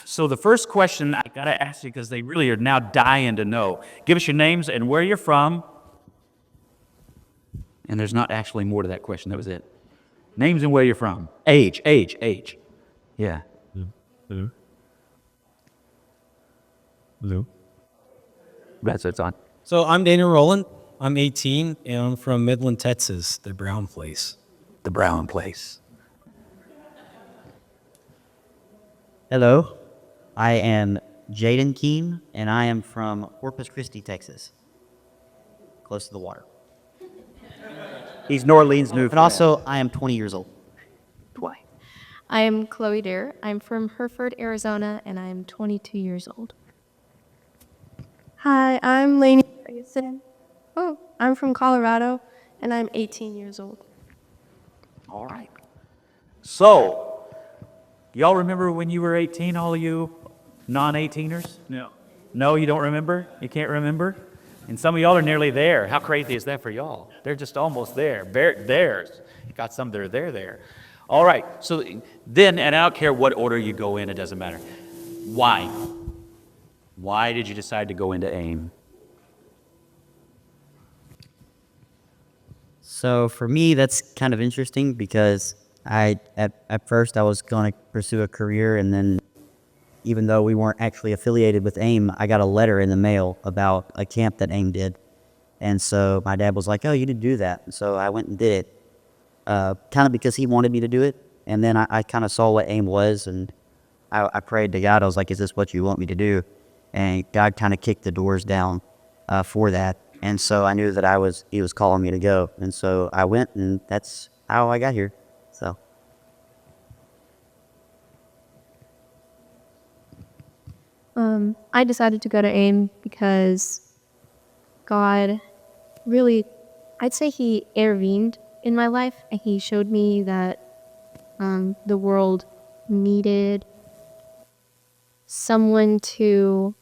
So the first question I gotta ask you, because they really are now dying to know. Give us your names and where you're from. And there's not actually more to that question. That was it. Names and where you're from. Age. Yeah. Blue. Blue. That's what it's on. So I'm Daniel Rowland. I'm 18 and I'm from Midland, Texas, the Brown place. The Brown place. Hello, I am Jaden Keene, and I am from Corpus Christi, Texas, close to the water. He's New Orleans new. And also, I am 20 years old. Why? I'm Chloe Dare. I'm from Hereford, Arizona, and I'm 22 years old. Hi, I'm Lainey Ferguson. Oh, I'm from Colorado, and I'm 18 years old. All right. So, y'all remember when you were 18, all of you non-18ers? No. No, you don't remember? You can't remember? And some of y'all are nearly there. How crazy is that for y'all? They're just almost there. Theirs. You got some that are there. All right. So then, and I don't care what order you go in, it doesn't matter. Why? Why did you decide to go into AIM? So for me, that's kind of interesting because at first I was going to pursue a career, and then even though we weren't actually affiliated with AIM, I got a letter in the mail about a camp that AIM did. And so my dad was like, oh, you need to do that. And so I went and did it, kind of because he wanted me to do it. And then I kind of saw what AIM was, and I prayed to God. I was like, is this what you want me to do? And God kind of kicked the doors down for that. And so I knew that he was calling me to go. And so I went, and that's how I got here. So. I decided to go to AIM because God really, I'd say He intervened in my life, and He showed me that the world needed someone to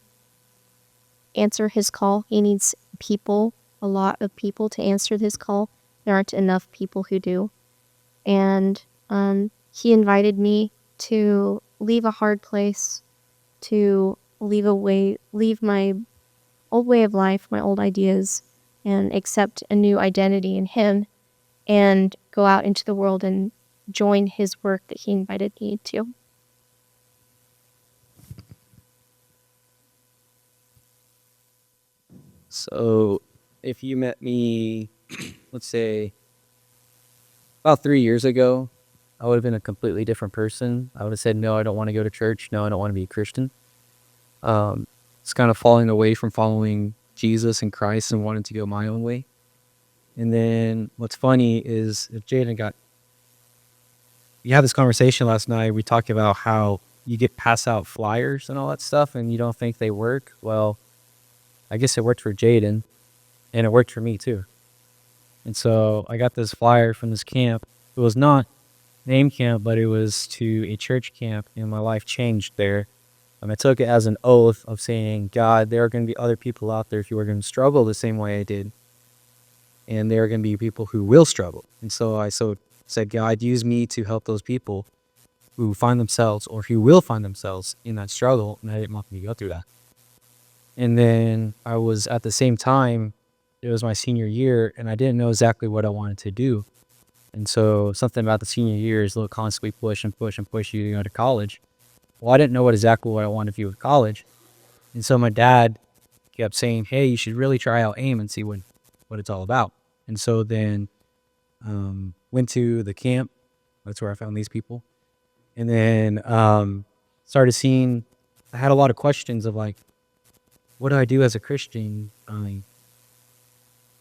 answer His call. He needs people, a lot of people to answer His call. There aren't enough people who do. And He invited me to leave a hard place, to leave my old way of life, my old ideas, and accept a new identity in Him, and go out into the world and join His work that He invited me to. So if you met me, let's say, about 3 years ago, I would have been a completely different person. I would have said, no, I don't want to go to church. No, I don't want to be a Christian. It's kind of falling away from following Jesus and Christ and wanting to go my own way. And then what's funny is if we had this conversation last night. We talked about how you get pass out flyers and all that stuff and you don't think they work. Well, I guess it worked for Jaden and it worked for me too. And so I got this flyer from this camp. It was not name camp, but it was to a church camp, and my life changed there. I took it as an oath of saying, God, there are going to be other people out there who are going to struggle the same way I did. And there are going to be people who will struggle. And so I said, God, use me to help those people who find themselves or who will find themselves in that struggle. And I didn't want them to go through that. And then I was at the same time, it was my senior year, and I didn't know exactly what I wanted to do. And so something about the senior year is they'll constantly push you to go to college. Well, I didn't know exactly what I wanted to do with college. And so my dad kept saying, hey, you should really try out AIM and see what it's all about. And so then went to the camp. That's where I found these people. And then started seeing, I had a lot of questions of like, what do I do as a Christian?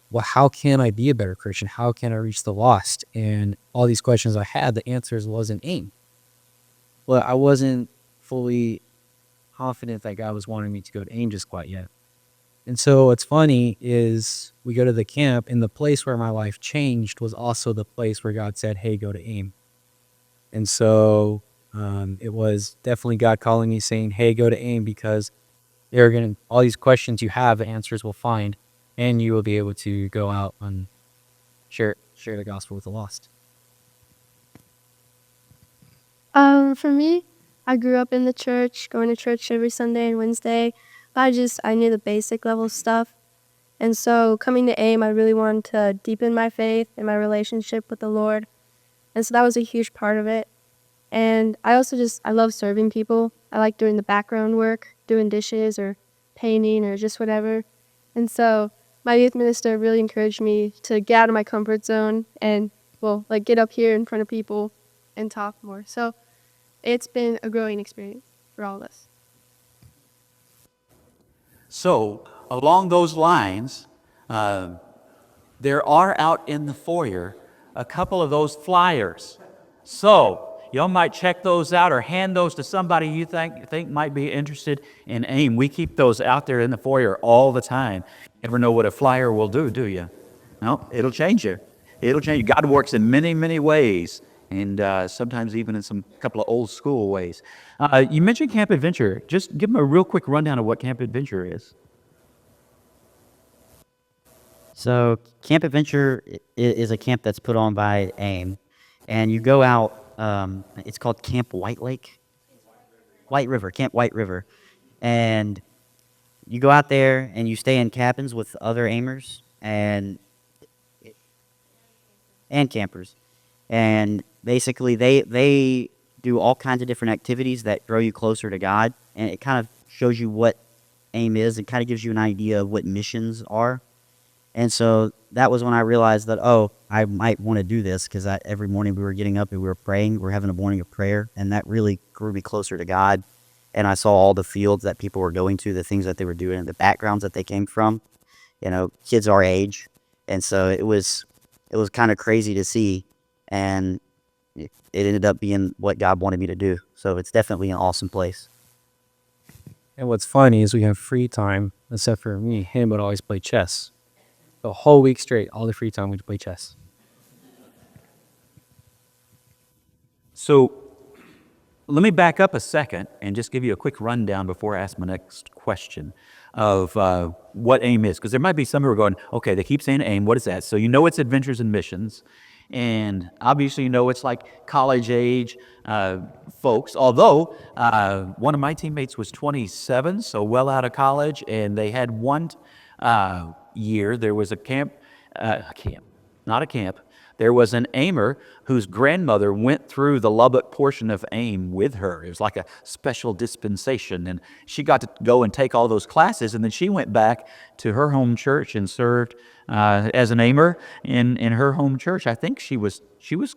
Well, how can I be a better Christian? How can I reach the lost? And all these questions I had, the answers wasn't AIM. Well, I wasn't fully confident that God was wanting me to go to AIM just quite yet. And so what's funny is we go to the camp, and the place where my life changed was also the place where God said, hey, go to AIM. And so it was definitely God calling me saying, hey, go to AIM, because they're going to, all these questions you have, the answers will find, and you will be able to go out and share the gospel with the lost. For me, I grew up in the church, going to church every Sunday and Wednesday, but I knew the basic level stuff. And so coming to AIM, I really wanted to deepen my faith and my relationship with the Lord. And so that was a huge part of it. And I also I love serving people. I like doing the background work, doing dishes or painting or just whatever. And so my youth minister really encouraged me to get out of my comfort zone and, get up here in front of people and talk more. So it's been a growing experience for all of us. So, along those lines, there are out in the foyer a couple of those flyers. So, y'all might check those out or hand those to somebody you think might be interested in AIM. We keep those out there in the foyer all the time. Never know what a flyer will do you? No, it'll change you. It'll change you. God works in many, many ways, and sometimes even in some couple of old school ways. You mentioned Camp Adventure. Just give them a real quick rundown of what Camp Adventure is. So Camp Adventure is a camp that's put on by AIM, and you go out. It's called Camp White River, Camp White River, and you go out there and you stay in cabins with other aimers and campers, and basically they do all kinds of different activities that grow you closer to God, and it kind of shows you what AIM is. It kind of gives you an idea of what missions are. And so that was when I realized that, I might want to do this, because every morning we were getting up and we were praying. We were having a morning of prayer, and that really grew me closer to God. And I saw all the fields that people were going to, the things that they were doing, the backgrounds that they came from, kids our age. And so it was kind of crazy to see, and it ended up being what God wanted me to do. So it's definitely an awesome place. And what's funny is we have free time, except for me. Him would always play chess. The whole week straight, all the free time we'd play chess. So let me back up a second and just give you a quick rundown before I ask my next question of what AIM is. Because there might be some who are going, okay, they keep saying AIM, what is that? So you know it's Adventures in Missions. And obviously you know it's like college age folks. Although one of my teammates was 27, so well out of college, and they had one year, there was there was an aimer whose grandmother went through the Lubbock portion of AIM with her. It was like a special dispensation, and she got to go and take all those classes, and then she went back to her home church and served as an aimer in her home church. I think she was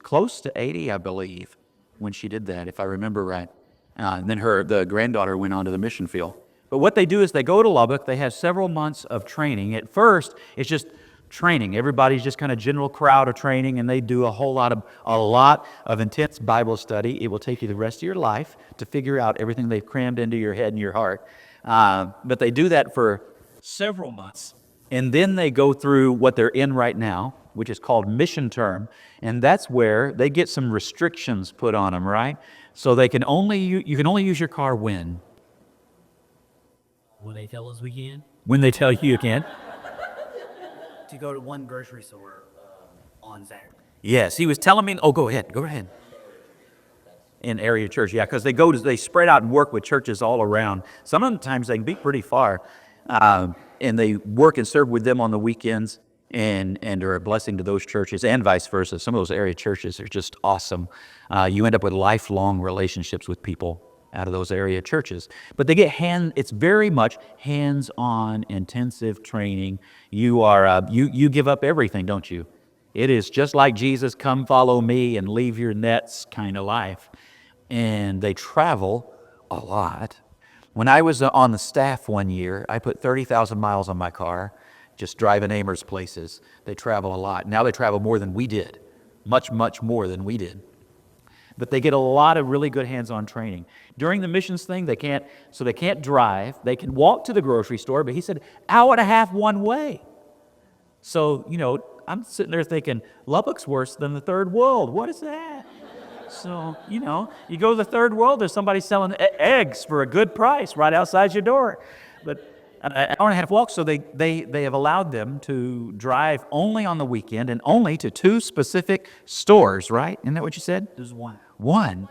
close to 80, I believe, when she did that, if I remember right. And then the granddaughter went on to the mission field. But what they do is they go to Lubbock. They have several months of training. At first, it's just training. Everybody's just kind of general crowd of training, and they do a lot of intense Bible study. It will take you the rest of your life to figure out everything they've crammed into your head and your heart. But they do that for several months, and then they go through what they're in right now, which is called mission term, and that's where they get some restrictions put on them, right? So you can only use your car when? When they tell us we can. When they tell you can. To go to one grocery store on Saturday. Yes, he was telling me. Oh, go ahead. In area church, yeah, because they spread out and work with churches all around. Sometimes they can be pretty far, and they work and serve with them on the weekends, and are a blessing to those churches, and vice versa. Some of those area churches are just awesome. You end up with lifelong relationships with people out of those area churches. But they get it's very much hands-on intensive training. You are you give up everything, don't you? It is just like Jesus, come follow me and leave your nets kind of life. And they travel a lot. When I was on the staff one year, I put 30,000 miles on my car just driving Amers places. They travel a lot. Now they travel more than we did. Much, much more than we did. But they get a lot of really good hands-on training. During the missions thing, they can't drive. They can walk to the grocery store, but he said, hour and a half one way. So, I'm sitting there thinking, Lubbock's worse than the third world. What is that? So, you go to the third world, there's somebody selling eggs for a good price right outside your door. But an hour and a half walk, so they have allowed them to drive only on the weekend and only to two specific stores, right? Isn't that what you said? There's one. One?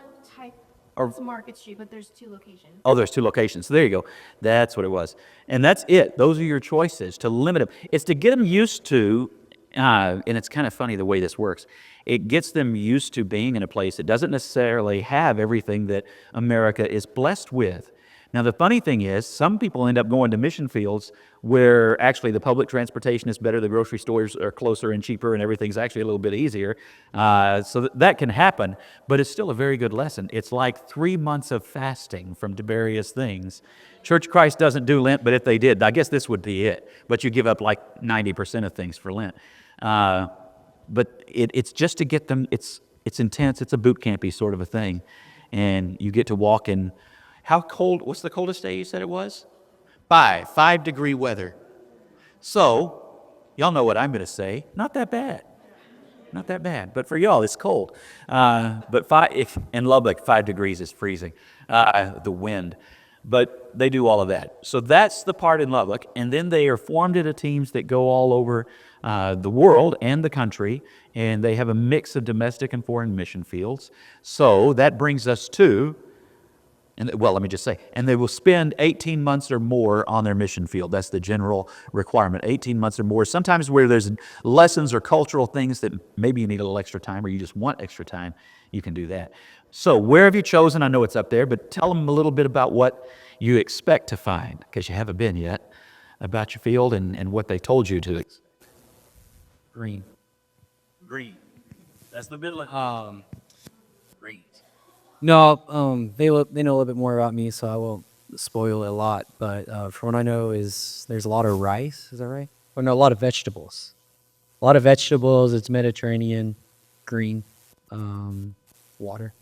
Or It's Market Street, but there's 2 locations. oh, there's 2 locations. So there you go. That's what it was. And that's it. Those are your choices to limit them. It's to get them used to, and it's kind of funny the way this works. It gets them used to being in a place that doesn't necessarily have everything that America is blessed with. Now, the funny thing is, some people end up going to mission fields where actually the public transportation is better, the grocery stores are closer and cheaper, and everything's actually a little bit easier. So that can happen, but it's still a very good lesson. It's like 3 months of fasting from various things. Church of Christ doesn't do Lent, but if they did, I guess this would be it. But you give up like 90% of things for Lent. But it's just to get them, it's intense, it's a boot campy sort of a thing. And you get to walk in, how cold, what's the coldest day you said it was? 5-degree weather. So, y'all know what I'm going to say. Not that bad. Not that bad. But for y'all, it's cold. But in Lubbock, 5 degrees is freezing. The wind. But they do all of that. So that's the part in Lubbock. And then they are formed into teams that go all over the world and the country. And they have a mix of domestic and foreign mission fields. So that brings us to, well, let me just say, and they will spend 18 months or more on their mission field. That's the general requirement, 18 months or more. Sometimes where there's lessons or cultural things that maybe you need a little extra time or you just want extra time, you can do that. So where have you chosen? I know it's up there, but tell them a little bit about what you expect to find, because you haven't been yet, about your field and what they told you to expect. Green. Green. That's the middle. Green. No, they know a little bit more about me, so I won't spoil a lot. But from what I know is there's a lot of rice. Is that right? Or no, a lot of vegetables. A lot of vegetables. It's Mediterranean, green, water.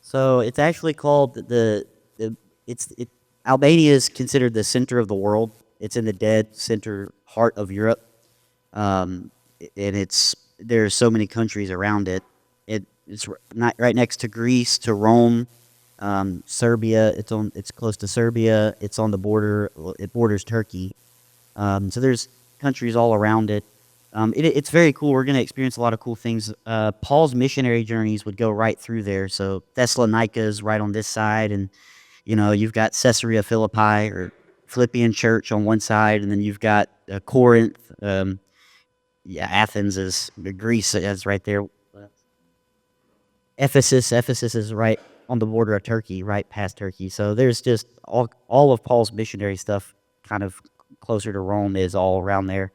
So it's actually called Albania is considered the center of the world. It's in the dead center heart of Europe, and there's so many countries around it. It's not right next to Greece, to Rome, Serbia. It's close to Serbia. It's on the border. It borders Turkey. So there's countries all around it. It's very cool. We're going to experience a lot of cool things. Paul's missionary journeys would go right through there. So Thessalonica is right on this side, and you've got Caesarea Philippi or Philippian church on one side, and then you've got Corinth. Athens is Greece is right there. Ephesus is right on the border of Turkey, right past Turkey. So there's just all of Paul's missionary stuff kind of closer to Rome is all around there.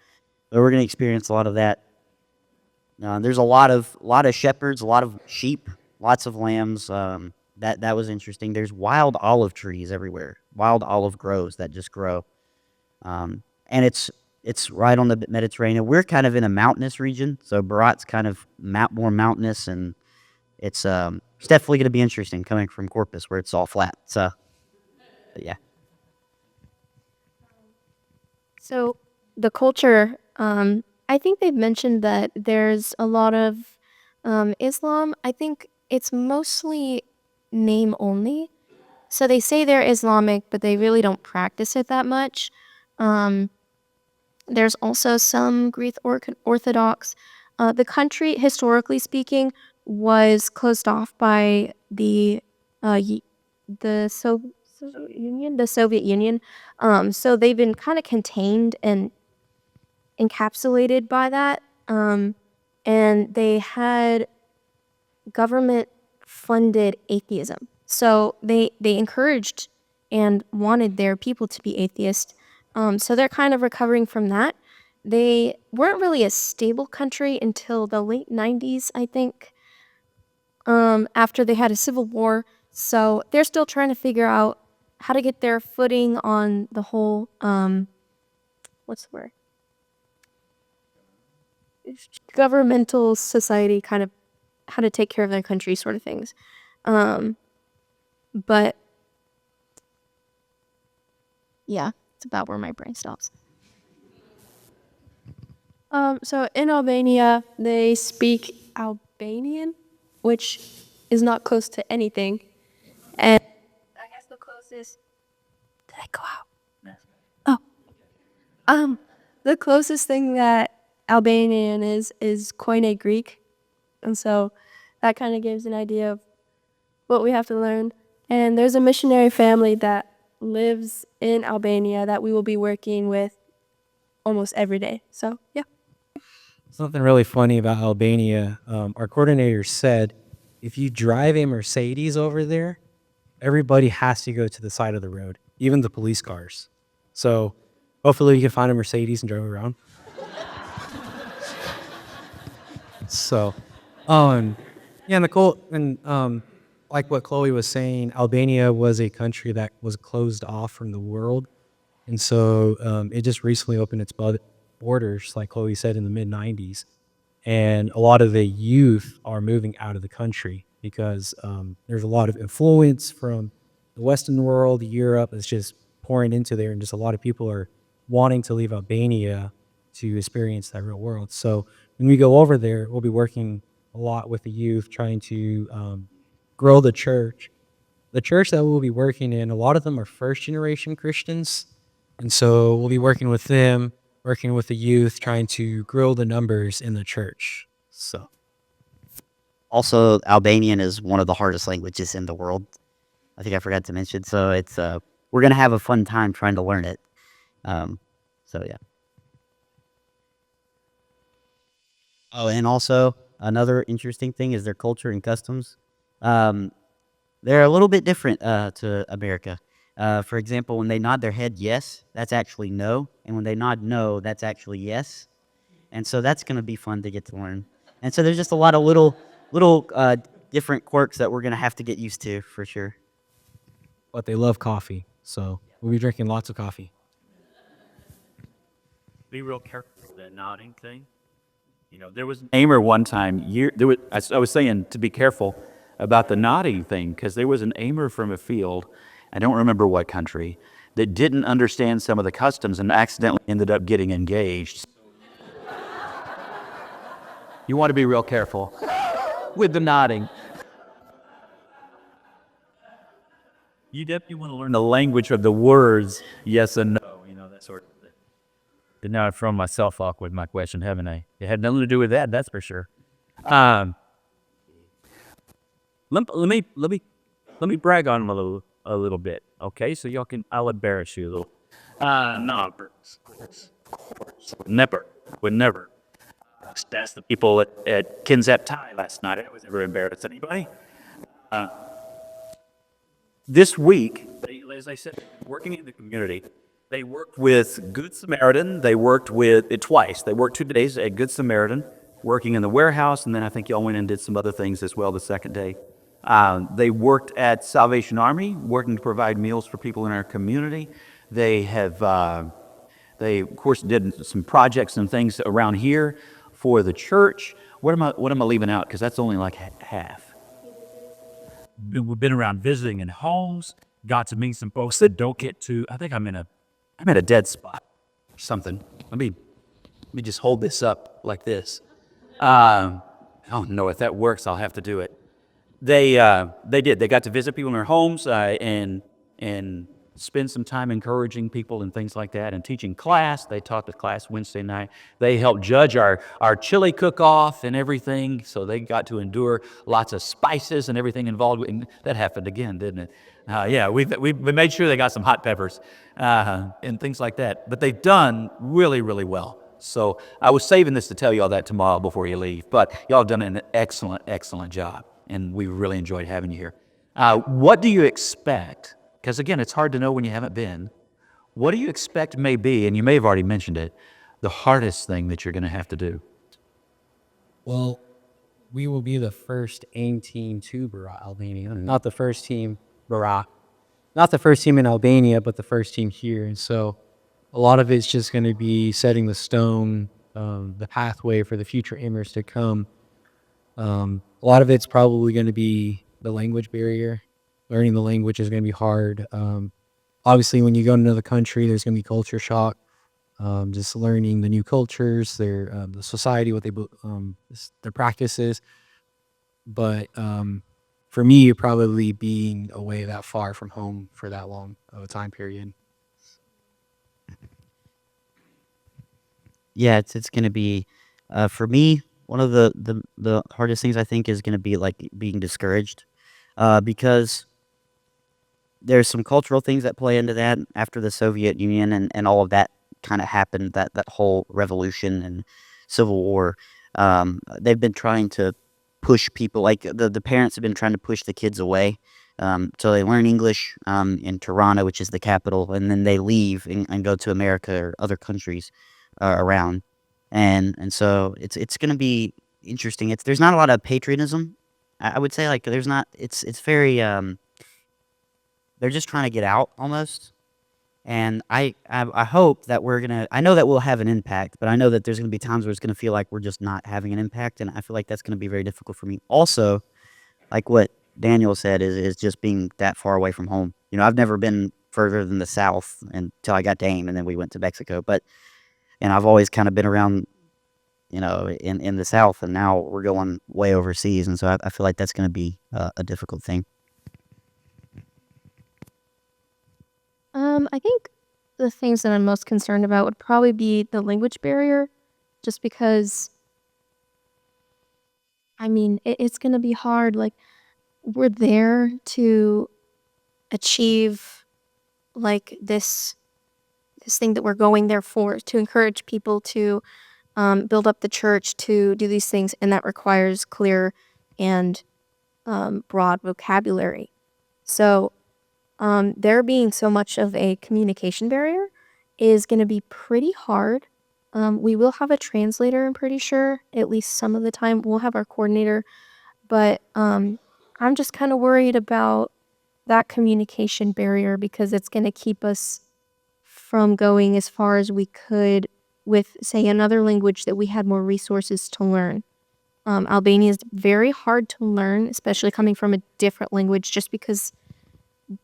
But we're going to experience a lot of that. There's a lot of shepherds, a lot of sheep, lots of lambs. That was interesting. There's wild olive trees everywhere, wild olive groves that just grow. And it's right on the Mediterranean. We're kind of in a mountainous region, so Berat's kind of more mountainous, and it's definitely going to be interesting coming from Corpus where it's all flat. So, but yeah. So the culture, I think they've mentioned that there's a lot of Islam. I think it's mostly name only. So they say they're Islamic, but they really don't practice it that much. There's also some Greek Orthodox. The country, historically speaking, was closed off by the Soviet Union. So they've been kind of contained and encapsulated by that. And they had government-funded atheism. So they encouraged and wanted their people to be atheist. So they're kind of recovering from that. They weren't really a stable country until the late 90s, I think, after they had a civil war. So they're still trying to figure out how to get their footing on the whole, what's the word? Governmental society, kind of how to take care of their country sort of things. But yeah, it's about where my brain stops. So in Albania, they speak Albanian, which is not close to anything. And I guess the closest. Did I go out? Oh. The closest thing that Albanian is Koine Greek. And so that kind of gives an idea of what we have to learn. And there's a missionary family that lives in Albania that we will be working with almost every day. So, yeah. Something really funny about Albania, our coordinator said if you drive a Mercedes over there, everybody has to go to the side of the road, even the police cars. So hopefully you can find a Mercedes and drive around. So, yeah, Nicole, and like what Chloe was saying, Albania was a country that was closed off from the world. And so it just recently opened its borders, like Chloe said, in the mid 90s. And a lot of the youth are moving out of the country because there's a lot of influence from the Western world, Europe is just pouring into there. And just a lot of people are wanting to leave Albania to experience that real world. So when we go over there, we'll be working a lot with the youth, trying to grow the church. The church that we'll be working in, a lot of them are first generation Christians. And so we'll be working with them, working with the youth, trying to grow the numbers in the church. So Also, Albanian is one of the hardest languages in the world. I think I forgot to mention. So it's we're gonna have a fun time trying to learn it. So yeah. Oh, and also another interesting thing is their culture and customs. They're a little bit different to America. For example, when they nod their head yes, that's actually no, and when they nod no, that's actually yes. And so that's going to be fun to get to learn. And so there's just a lot of little different quirks that we're going to have to get used to for sure. but they love coffee. So we'll be drinking lots of coffee. Be real careful with that nodding thing. You know, there was an aimer one time. I was saying to be careful about the nodding thing because there was an aimer from a field, I don't remember what country, that didn't understand some of the customs and accidentally ended up getting engaged. You want to be real careful with the nodding. You definitely want to learn the language of the words yes and no, you know, that sort of thing. But now I've thrown myself off with my question, haven't I? It had nothing to do with that, that's for sure. Let me brag on them a little bit, okay? So y'all can, I'll embarrass you a little. No, of course, would never. That's the people at Kinzap Thai last night. I was never embarrassed anybody. This week, as I said, working in the community, they worked with Good Samaritan. They worked with it twice. They worked 2 days at Good Samaritan, working in the warehouse, and then I think y'all went and did some other things as well the second day. They worked at Salvation Army, working to provide meals for people in our community. They have, they of course did some projects and things around here for the church. What am I leaving out? Because that's only like half. We've been around visiting in homes, got to meet some folks that don't get to. I think I'm at a dead spot or something. Let me just hold this up like this. I don't know if that works. I'll have to do it. They did. They got to visit people in their homes and spend some time encouraging people and things like that and teaching class. They taught the class Wednesday night. They helped judge our chili cook-off and everything, so they got to endure lots of spices and everything involved. And that happened again, didn't it? Yeah, we made sure they got some hot peppers and things like that. But they've done really, really well. So I was saving this to tell you all that tomorrow before you leave. But y'all have done an excellent, excellent job, and we really enjoyed having you here. What do you expect? Because again, it's hard to know when you haven't been. What do you expect may be, and you may have already mentioned it, the hardest thing that you're going to have to do? Well, we will be the first AIM team to Berat, Albania. Not the first team, Berat. Not the first team in Albania, but the first team here. And so a lot of it's just going to be setting the stone, the pathway for the future Aimers to come. A lot of it's probably going to be the language barrier. Learning the language is going to be hard. Obviously, when you go to another country, there's going to be culture shock. Just learning the new cultures, the society, what their practices. But for me, probably being away that far from home for that long of a time period. Yeah, it's going to be, for me, One of the hardest things I think is going to be like being discouraged, because there's some cultural things that play into that after the Soviet Union and all of that kind of happened, that whole revolution and civil war. They've been trying to push people, like the parents have been trying to push the kids away. So they learn English in Toronto, which is the capital, and then they leave and go to America or other countries around. And so it's going to be interesting. There's not a lot of patriotism. I would say like there's not. It's very they're just trying to get out almost. And I hope that I know that we'll have an impact, but I know that there's going to be times where it's going to feel like we're just not having an impact. And I feel like that's going to be very difficult for me. Also, like what Daniel said, is just being that far away from home. I've never been further than the South until I got to AIM, and then we went to Mexico. And I've always kind of been around, in the South, and now we're going way overseas. And so I feel like that's going to be a difficult thing. I think the things that I'm most concerned about would probably be the language barrier, just because, I mean, it's gonna be hard. Like, we're there to achieve, like, this thing that we're going there for, to encourage people to build up the church, to do these things, and that requires clear and broad vocabulary. So, there being so much of a communication barrier is going to be pretty hard. We will have a translator, I'm pretty sure, at least some of the time. We'll have our coordinator, but I'm just kind of worried about that communication barrier because it's going to keep us from going as far as we could with, say, another language that we had more resources to learn. Albania is very hard to learn, especially coming from a different language, just because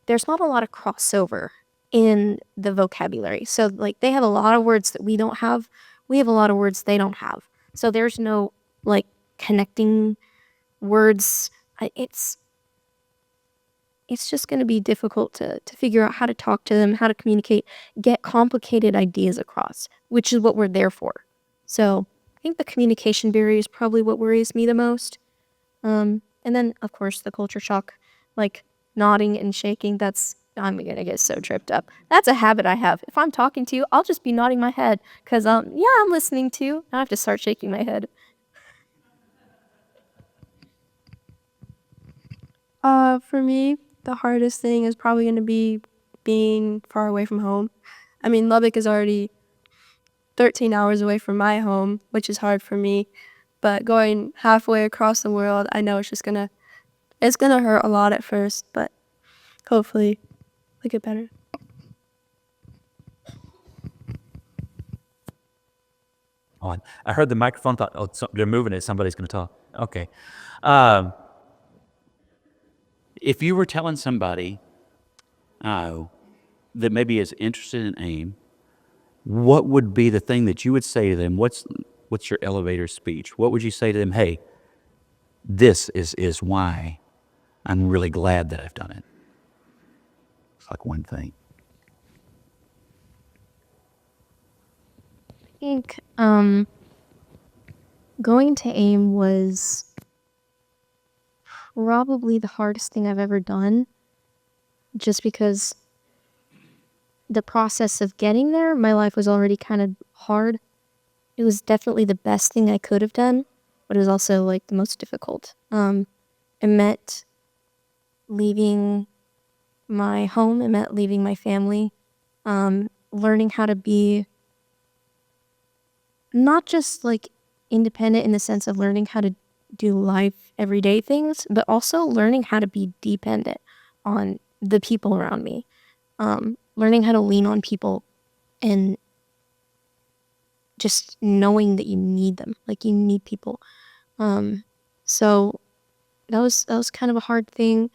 there's not a lot of crossover in the vocabulary. So, like, they have a lot of words that we don't have. We have a lot of words they don't have. So there's no, like, connecting words. It's just going to be difficult to figure out how to talk to them, how to communicate, get complicated ideas across, which is what we're there for. So I think the communication barrier is probably what worries me the most. And then, of course, the culture shock, like nodding and shaking, I'm gonna get so tripped up. That's a habit I have. If I'm talking to you, I'll just be nodding my head because, yeah, I'm listening to you. I have to start shaking my head. For me, the hardest thing is probably going to be being far away from home. I mean, Lubbock is already 13 hours away from my home, which is hard for me. But going halfway across the world, I know it's gonna hurt a lot at first, but hopefully it'll get better. On. I heard the microphone. Thought, oh, they're moving it. Somebody's going to talk. Okay. Um, if you were telling somebody that maybe is interested in AIM, what would be the thing that you would say to them? What's your elevator speech? What would you say to them? Hey, this is why I'm really glad that I've done it. It's like one thing. I think going to AIM was probably the hardest thing I've ever done, just because the process of getting there, my life was already kind of hard. It was definitely the best thing I could have done, but it was also like the most difficult. It meant leaving my home, it meant leaving my family, learning how to be not just like independent in the sense of learning how to do life everyday things, but also learning how to be dependent on the people around me. Learning how to lean on people and just knowing that you need them, like you need people. So that was kind of a hard thing,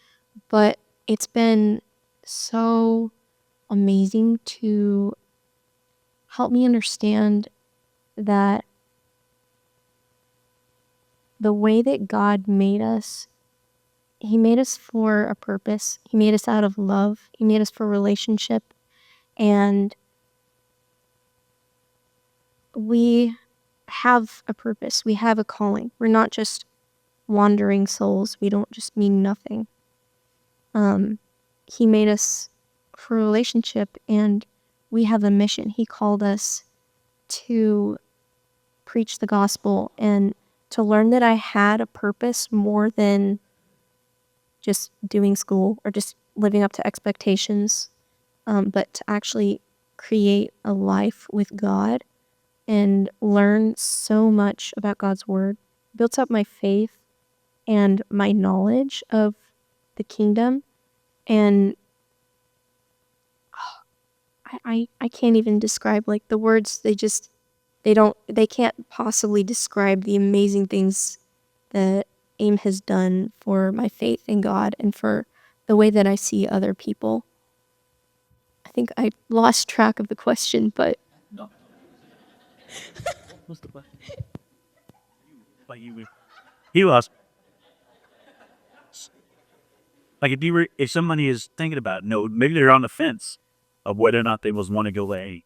but it's been so amazing to help me understand that the way that God made us, He made us for a purpose. He made us out of love. He made us for relationship. And we have a purpose. We have a calling. We're not just wandering souls. We don't just mean nothing. He made us for a relationship, and we have a mission. He called us to preach the gospel and to learn that I had a purpose more than just doing school or just living up to expectations, but to actually create a life with God and learn so much about God's word. Built up my faith and my knowledge of the kingdom, and I can't even describe, like, the words. They can't possibly describe the amazing things that AIM has done for my faith in God and for the way that I see other people. I think I lost track of the question, but What's the question? Like he was like if somebody is thinking about it, no, maybe they're on the fence of whether or not they was want to go there.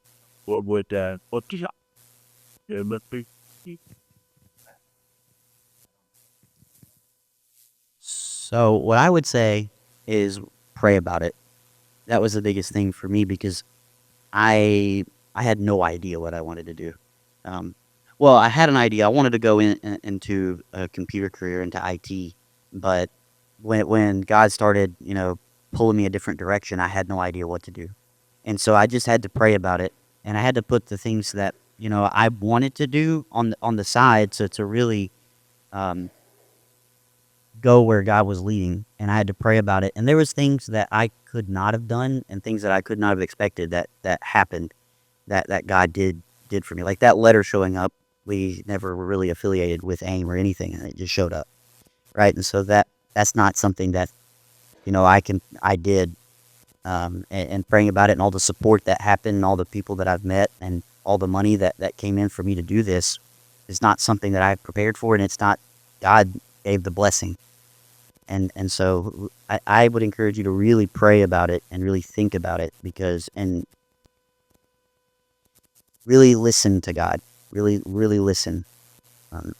What would yeah, but So what I would say is pray about it. That was the biggest thing for me because I had no idea what I wanted to do. Um, well, I had an idea. I wanted to go into a computer career into IT, but when God started, pulling me a different direction, I had no idea what to do, and so I just had to pray about it, and I had to put the things that I wanted to do on the side, so to really um, go where God was leading, and I had to pray about it. And there was things that I could not have done, and things that I could not have expected that happened, that God did for me. Like that letter showing up, we never were really affiliated with AIM or anything, and it just showed up, right? And so that's not something that I did, and praying about it, and all the support that happened, and all the people that I've met, and all the money that came in for me to do this is not something that I prepared for, and it's not God gave the blessing. And so I would encourage you to really pray about it and really think about it and really listen to God. Really, really listen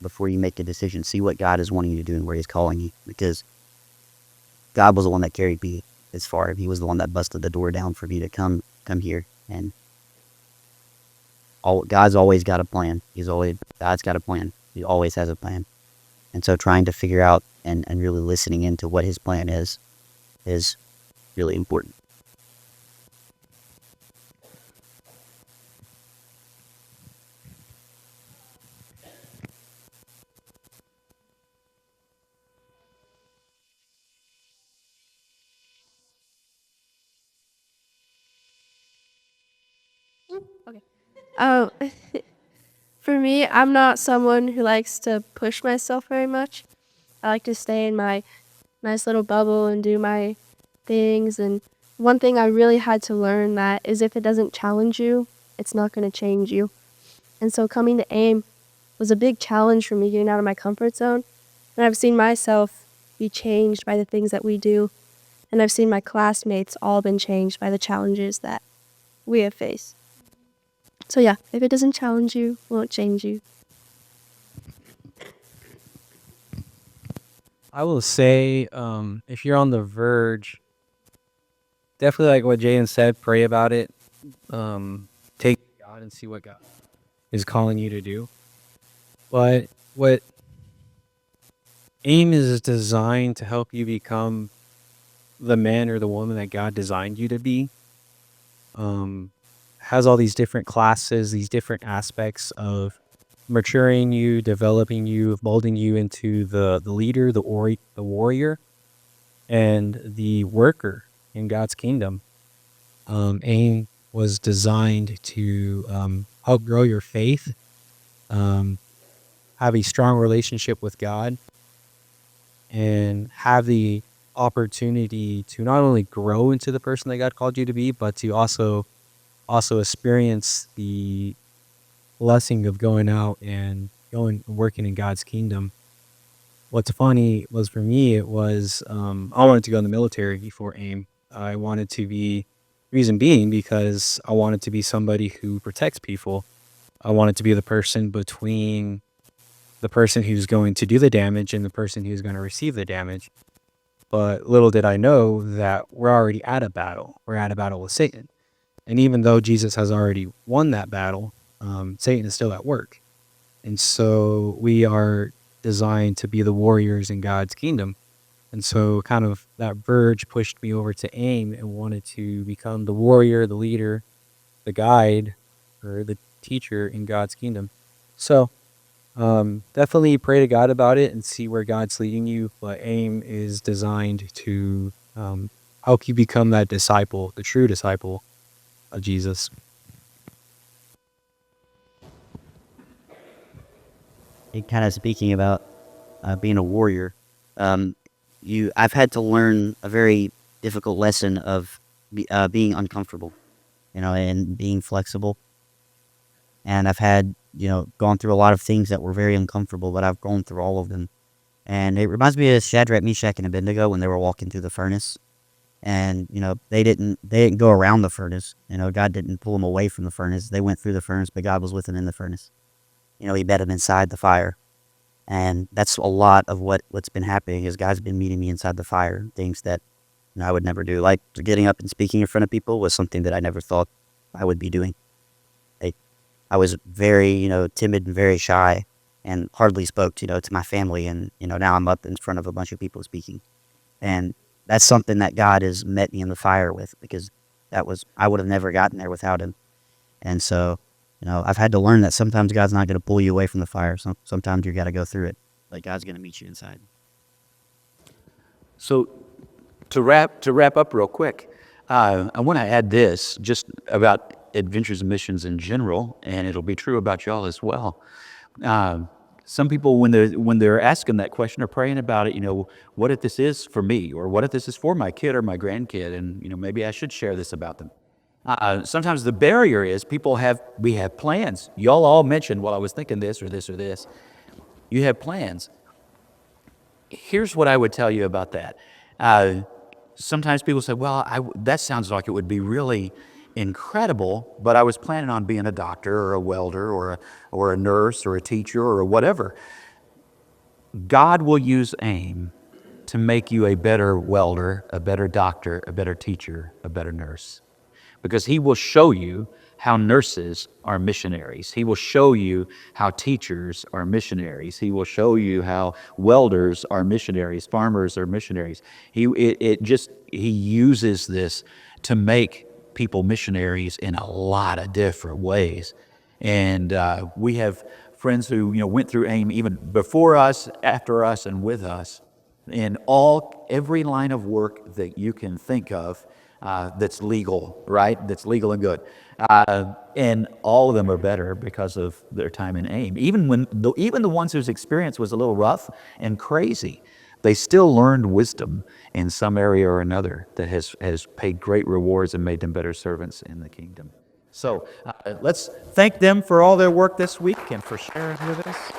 before you make a decision. See what God is wanting you to do and where He's calling you. Because God was the one that carried me as far. He was the one that busted the door down for me to come here. And God's always got a plan. God's got a plan. He always has a plan. And so trying to figure out and really listening into what His plan is really important. Okay. Oh, for me, I'm not someone who likes to push myself very much. I like to stay in my nice little bubble and do my things. And one thing I really had to learn that is if it doesn't challenge you, it's not going to change you. And so coming to AIM was a big challenge for me, getting out of my comfort zone. And I've seen myself be changed by the things that we do. And I've seen my classmates all been changed by the challenges that we have faced. So yeah, if it doesn't challenge you, it won't change you. I will say, if you're on the verge, definitely like what Jaden said, pray about it. Take God and see what God is calling you to do. But what AIM is designed to help you become the man or the woman that God designed you to be. Has all these different classes, these different aspects of maturing you, developing you, molding you into the leader, the warrior, and the worker in God's kingdom. AIM was designed to help grow your faith, have a strong relationship with God, and have the opportunity to not only grow into the person that God called you to be, but to also experience the blessing of going out and going and working in God's kingdom. What's funny was for me, it was I wanted to go in the military before AIM. I wanted to be, reason being because I wanted to be somebody who protects people. I wanted to be the person between the person who's going to do the damage and the person who's going to receive the damage. But little did I know that we're already at a battle. We're at a battle with Satan. And even though Jesus has already won that battle, Satan is still at work. And so we are designed to be the warriors in God's kingdom. And so kind of that verge pushed me over to AIM and wanted to become the warrior, the leader, the guide, or the teacher in God's kingdom. So definitely pray to God about it and see where God's leading you. But AIM is designed to help you become that disciple, the true disciple of Jesus. Kind of speaking about being a warrior, I've had to learn a very difficult lesson of being uncomfortable, and being flexible. And I've had, gone through a lot of things that were very uncomfortable, but I've gone through all of them. And it reminds me of Shadrach, Meshach, and Abednego when they were walking through the furnace. And, they didn't go around the furnace. God didn't pull them away from the furnace. They went through the furnace, but God was with them in the furnace. He met them inside the fire. And that's a lot of what's been happening is God's been meeting me inside the fire. Things that I would never do. Like getting up and speaking in front of people was something that I never thought I would be doing. I was very, timid and very shy and hardly spoke, to my family. And, now I'm up in front of a bunch of people speaking. And that's something that God has met me in the fire with, because I would have never gotten there without him. And so, I've had to learn that sometimes God's not going to pull you away from the fire. Sometimes you got to go through it. Like God's going to meet you inside. So to wrap up real quick, I want to add this just about adventures and missions in general, and it'll be true about y'all as well. Some people, when they're asking that question or praying about it, what if this is for me, or what if this is for my kid or my grandkid, and maybe I should share this about them. Sometimes the barrier is we have plans. Y'all all mentioned, well, I was thinking this or this or this. You have plans. Here's what I would tell you about that. Sometimes people say, well, that sounds like it would be really incredible, but I was planning on being a doctor or a welder or a nurse or a teacher or whatever. God will use AIM to make you a better welder, a better doctor, a better teacher, a better nurse. Because he will show you how nurses are missionaries. He will show you how teachers are missionaries. He will show you how welders are missionaries, farmers are missionaries. He uses this to make people missionaries in a lot of different ways. And we have friends who went through AIM even before us, after us, and with us in every line of work that you can think of. That's legal, right? That's legal and good. And all of them are better because of their time in AIM. Even the ones whose experience was a little rough and crazy, they still learned wisdom in some area or another that has paid great rewards and made them better servants in the kingdom. So let's thank them for all their work this week and for sharing with us.